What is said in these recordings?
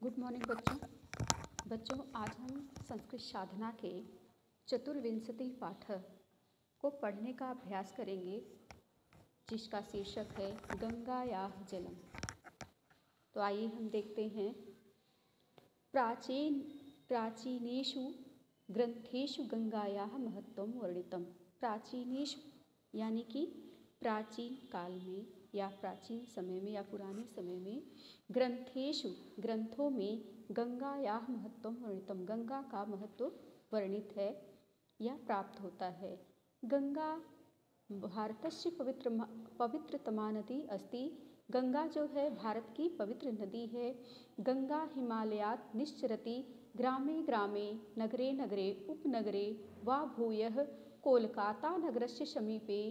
Good morning बच्चों आज हम संस्कृत साधना के चतुर्विंशति पाठ को पढ़ने का अभ्यास करेंगे, जिसका शीर्षक है गंगायाः जलम। तो आइए हम देखते हैं। प्राचीनेषु ग्रंथेषु गंगायाः महत्वं वर्णितम्। प्राचीनेषु यानी कि प्राचीन काल में या प्राचीन समय में या पुराने समय में, ग्रंथों में गंगायाः महत्वं वर्णितम्, गंगा का महत्व वर्णित है या प्राप्त होता है। गंगा भारतस्य पवित्रतमा नदी अस्ति। गंगा जो है भारत की पवित्र नदी है। गंगा हिमालयात् निश्चरति, ग्रामे ग्रामे नगरे नगरे उपनगरे वा भूयः कोलकाता नगरस्य समीपे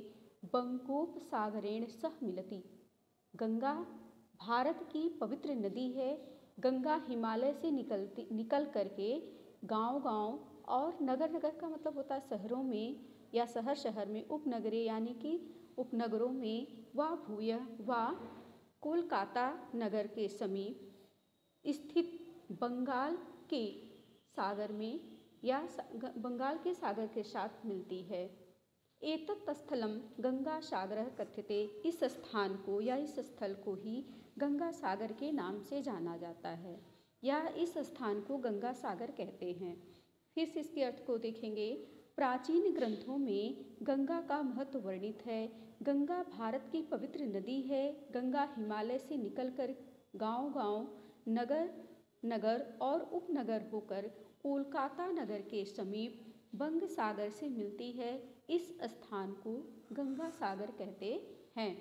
बंगोपसागरेण सह मिलति। गंगा भारत की पवित्र नदी है। गंगा हिमालय से निकल करके गांव-गांव और नगर का मतलब होता है शहरों में या शहर में, उपनगरे यानी कि उपनगरों में, वा भूय वा कोलकाता नगर के समीप स्थित बंगाल के सागर में या बंगाल के सागर के साथ मिलती है। एतत् स्थलं गंगा सागरः कथ्यते। इस स्थान को या इस स्थल को ही गंगा सागर के नाम से जाना जाता है या इस स्थान को गंगा सागर कहते हैं। फिर से इसके अर्थ को देखेंगे। प्राचीन ग्रंथों में गंगा का महत्व वर्णित है। गंगा भारत की पवित्र नदी है। गंगा हिमालय से निकलकर गांव-गांव, नगर और उपनगर होकर कोलकाता नगर के समीप बंग सागर से मिलती है। इस स्थान को गंगा सागर कहते हैं।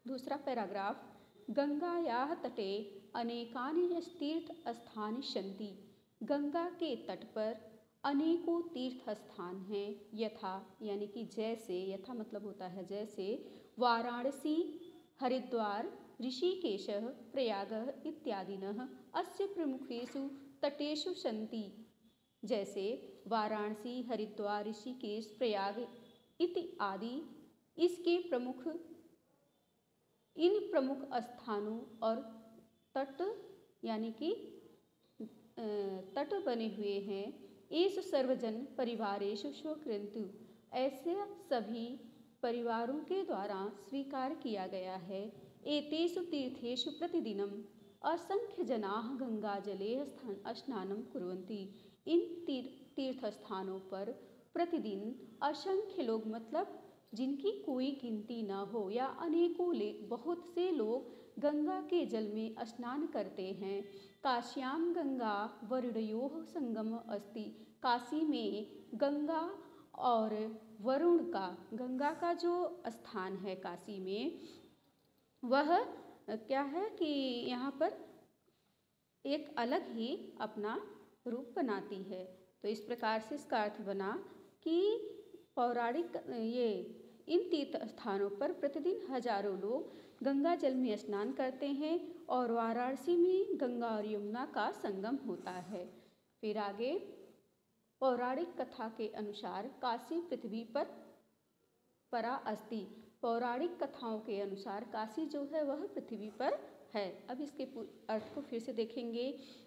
दूसरा पैराग्राफ। गंगायाः तटे अनेकानि तीर्थस्थानि सन्ति। गंगा के तट पर अनेकों तीर्थ स्थान हैं। यथा यानी कि जैसे, यथा मतलब होता है जैसे, वाराणसी, हरिद्वार, ऋषिकेशः, प्रयागः इत्यादिनः अस्य प्रमुखेषु तटेषु सन्ति। जैसे वाराणसी, हरिद्वार, ऋषिकेश, प्रयाग इत्यादि इसके इन प्रमुख स्थानों और तट यानी कि तट बने हुए हैं। एषु सर्वजन परिवारेषु स्वीकृतु। ऐसे सभी परिवारों के द्वारा स्वीकार किया गया है। एतेषु तीर्थेषु प्रतिदिनम् असंख्य जनाः गंगाजले स्नानं कुर्वन्ति। इन तीर्थ स्थानों पर प्रतिदिन असंख्य लोग, मतलब जिनकी कोई गिनती न हो, या अनेकों बहुत से लोग गंगा के जल में स्नान करते हैं। काश्यां गंगा वरुणयोः संगम अस्ति। काशी में गंगा और वरुण का, गंगा का जो स्थान है काशी में, वह क्या है कि यहाँ पर एक अलग ही अपना रूप बनाती है। तो इस प्रकार से इसका अर्थ बना कि पौराणिक इन तीर्थ स्थानों पर प्रतिदिन हजारों लोग गंगा जल में स्नान करते हैं और वाराणसी में गंगा और यमुना का संगम होता है। फिर आगे, पौराणिक कथा के अनुसार काशी पृथ्वी पर परा अस्ति। पौराणिक कथाओं के अनुसार काशी जो है वह पृथ्वी पर है। अब इसके अर्थ को फिर से देखेंगे।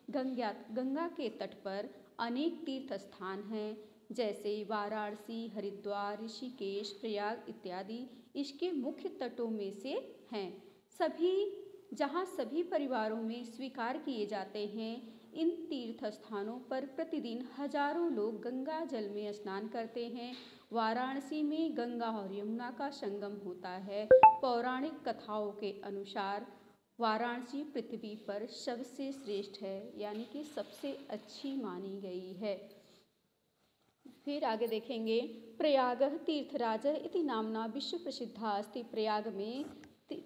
गंगा के तट पर अनेक तीर्थ स्थान हैं, जैसे वाराणसी, हरिद्वार, ऋषिकेश, प्रयाग इत्यादि इसके मुख्य तटों में से हैं। जहाँ सभी परिवारों में स्वीकार किए जाते हैं। इन तीर्थ स्थानों पर प्रतिदिन हजारों लोग गंगा जल में स्नान करते हैं। वाराणसी में गंगा और यमुना का संगम होता है। पौराणिक कथाओं के अनुसार वाराणसी पृथ्वी पर सबसे श्रेष्ठ है, यानी कि सबसे अच्छी मानी गई है। फिर आगे देखेंगे। प्रयागः तीर्थराज इति नामना विश्व प्रसिद्धा अस्ति।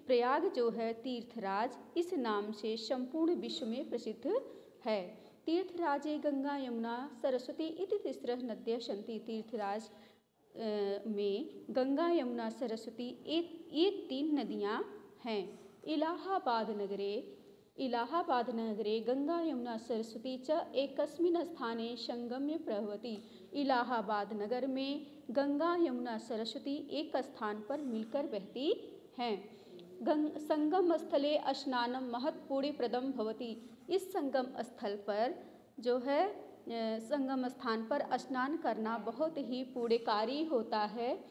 प्रयाग जो है तीर्थराज, इस नाम से संपूर्ण विश्व में प्रसिद्ध है। तीर्थराजे गंगा यमुना सरस्वती इति तिस्रः नद्यः सन्ति। तीर्थराज में गंगा, यमुना, सरस्वती ये 3 नदियाँ हैं। इलाहाबाद नगरे गंगा यमुना सरस्वती च एकस्मिन् स्थाने संगम्य प्रभवति। इलाहाबाद नगर में गंगा, यमुना, सरस्वती एक स्थान पर मिलकर बहती हैं। संगम स्थले स्नानम महत् पुण्यप्रदम भवति। इस संगम स्थल पर जो है संगम स्थान पर स्नान करना बहुत ही पुण्यकारी होता है।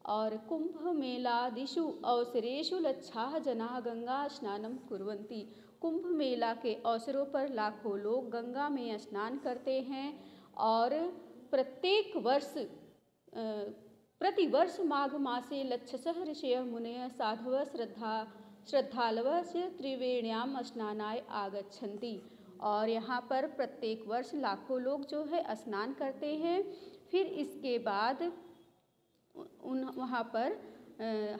और कुंभ मेलादिषु अवसरेषु लक्षाः जनाः गंगा स्नानम कुर्वन्ति। कुंभ मेला के अवसरों पर लाखों लोग गंगा में स्नान करते हैं और प्रतिवर्ष माघ मासे लक्षशः ऋषयः मुनयः साधवः श्रद्धालवः च त्रिवेण्यां स्नानाय आगच्छन्ति। और यहाँ पर प्रत्येक वर्ष लाखों लोग जो है स्नान करते हैं। फिर इसके बाद वहाँ पर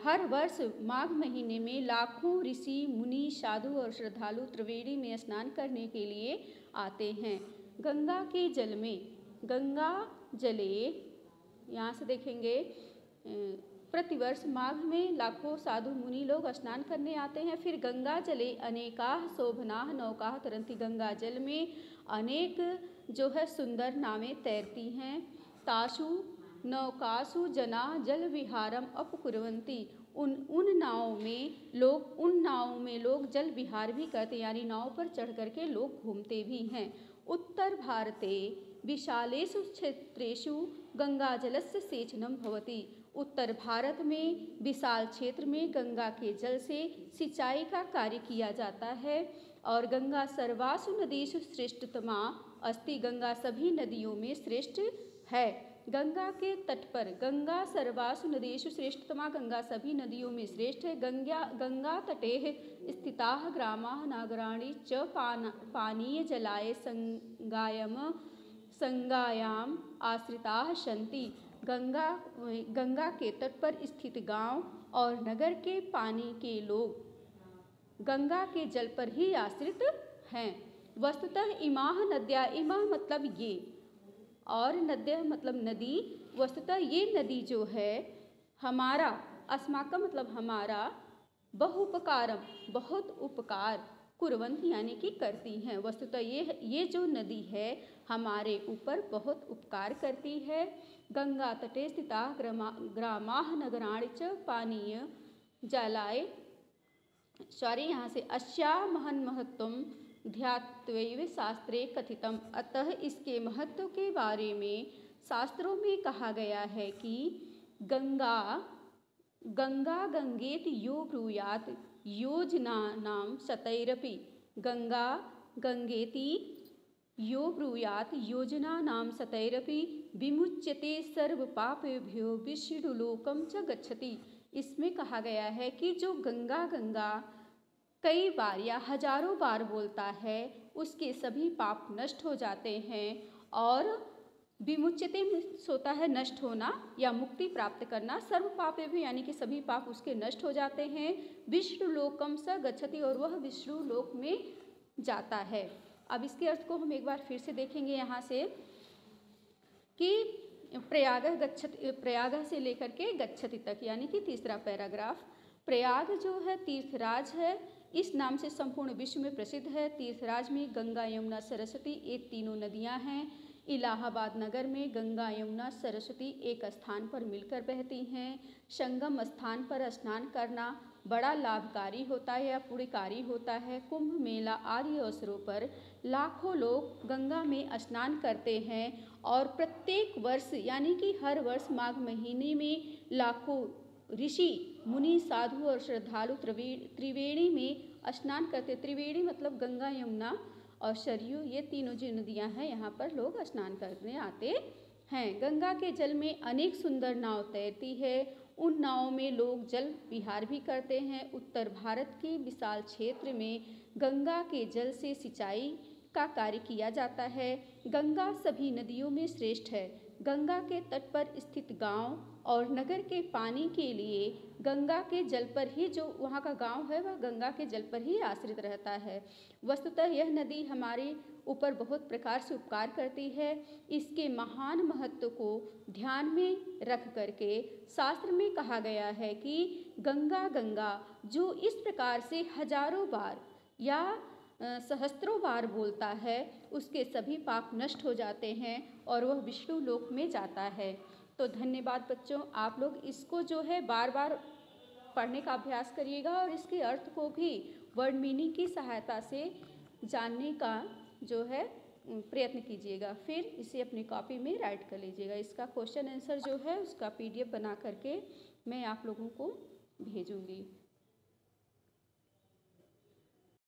हर वर्ष माघ महीने में लाखों ऋषि मुनि साधु और श्रद्धालु त्रिवेणी में स्नान करने के लिए आते हैं। गंगा के जल में गंगा जले यहाँ से देखेंगे प्रतिवर्ष माघ में लाखों साधु मुनि लोग स्नान करने आते हैं। फिर गंगा जले अनेकाः शोभनाः नौकाः तरन्ति। गंगा जल में अनेक जो है सुंदर नावें तैरती हैं। तासु नौकासु जना जल विहारम अपकुर्वन्ति। उन नावों में लोग जल विहार भी करते, यानी नाव पर चढ़ करके लोग घूमते भी हैं। उत्तर भारते विशालेषु क्षेत्रेषु गंगा जलस्य सेचनम भवति। उत्तर भारत में विशाल क्षेत्र में गंगा के जल से सिंचाई का कार्य किया जाता है। और गंगा सर्वासु नदीषु श्रेष्ठतमा अस्ति। गंगा सभी नदियों में श्रेष्ठ है। गंगा के तट पर गंगा सर्वासु नदीषु श्रेष्ठतमा। गंगा सभी नदियों में श्रेष्ठ है। गंगा तटे स्थिताः ग्रामाः नगराणि च पानीय जलाय संगायाम आश्रिताः सन्ति। गंगा के तट पर स्थित गांव और नगर के पानी के लोग गंगा के जल पर ही आश्रित हैं। वस्तुतः इमाः नद्या, इमाः मतलब ये और नद्या मतलब नदी। वस्तुतः ये नदी जो है हमारा, अस्माकं मतलब हमारा, बहुपकारम बहुत उपकार, कुर्वन्ति यानी कि करती हैं। वस्तुतः ये जो नदी है हमारे ऊपर बहुत उपकार करती है। गंगा तटे स्थिताः ग्रामाः नगराणि च पानीय जलाय यहाँ से अस्याः महन् महत्त्वं ध्यात्वैव शास्त्रे कथितम। अतः इसके महत्व के बारे में शास्त्रों में कहा गया है कि गंगा गंगेति यो ब्रूयात् योजनानां शतैरपि। गंगा गंगेति यो ब्रूयात् योजनानां शतैरपि विमुच्यते सर्वपापेभ्यो विष्णुलोकं च गच्छति। इसमें कहा गया है कि जो गंगा कई बार या हजारों बार बोलता है उसके सभी पाप नष्ट हो जाते हैं। और विमुच्यते होता है नष्ट होना या मुक्ति प्राप्त करना। सर्व पापे भी यानी कि सभी पाप उसके नष्ट हो जाते हैं। विष्णु लोकम स गच्छति और वह विष्णु लोक में जाता है। अब इसके अर्थ को हम एक बार फिर से देखेंगे यहाँ से कि प्रयाग से लेकर के गच्छति तक, यानी कि तीसरा पैराग्राफ। प्रयाग जो है तीर्थराज है, इस नाम से संपूर्ण विश्व में प्रसिद्ध है। तीर्थराज में गंगा यमुना सरस्वती ये तीनों नदियां हैं। इलाहाबाद नगर में गंगा यमुना सरस्वती एक स्थान पर मिलकर बहती हैं। संगम स्थान पर स्नान करना बड़ा लाभकारी होता है या पुण्यकारी होता है। कुंभ मेला आदि अवसरों पर लाखों लोग गंगा में स्नान करते हैं और प्रत्येक वर्ष यानी कि हर वर्ष माघ महीने में लाखों ऋषि मुनि साधु और श्रद्धालु त्रिवेणी में स्नान करते। त्रिवेणी मतलब गंगा यमुना और सरयू, ये तीनों जो नदियां हैं यहाँ पर लोग स्नान करने आते हैं। गंगा के जल में अनेक सुंदर नाव तैरती है। उन नावों में लोग जल विहार भी करते हैं। उत्तर भारत के विशाल क्षेत्र में गंगा के जल से सिंचाई का कार्य किया जाता है। गंगा सभी नदियों में श्रेष्ठ है। गंगा के तट पर स्थित गांव और नगर के पानी के लिए गंगा के जल पर ही, जो वहाँ का गांव है वह गंगा के जल पर ही आश्रित रहता है। वस्तुतः यह नदी हमारे ऊपर बहुत प्रकार से उपकार करती है। इसके महान महत्व को ध्यान में रख करके शास्त्र में कहा गया है कि गंगा जो इस प्रकार से हजारों बार या सहस्त्रों बार बोलता है उसके सभी पाप नष्ट हो जाते हैं और वह विष्णु लोक में जाता है। तो धन्यवाद बच्चों, आप लोग इसको जो है बार बार पढ़ने का अभ्यास करिएगा और इसके अर्थ को भी वर्ड मीनिंग की सहायता से जानने का जो है प्रयत्न कीजिएगा। फिर इसे अपनी कॉपी में राइट कर लीजिएगा। इसका क्वेश्चन आंसर जो है उसका PDF बना करके मैं आप लोगों को भेजूँगी।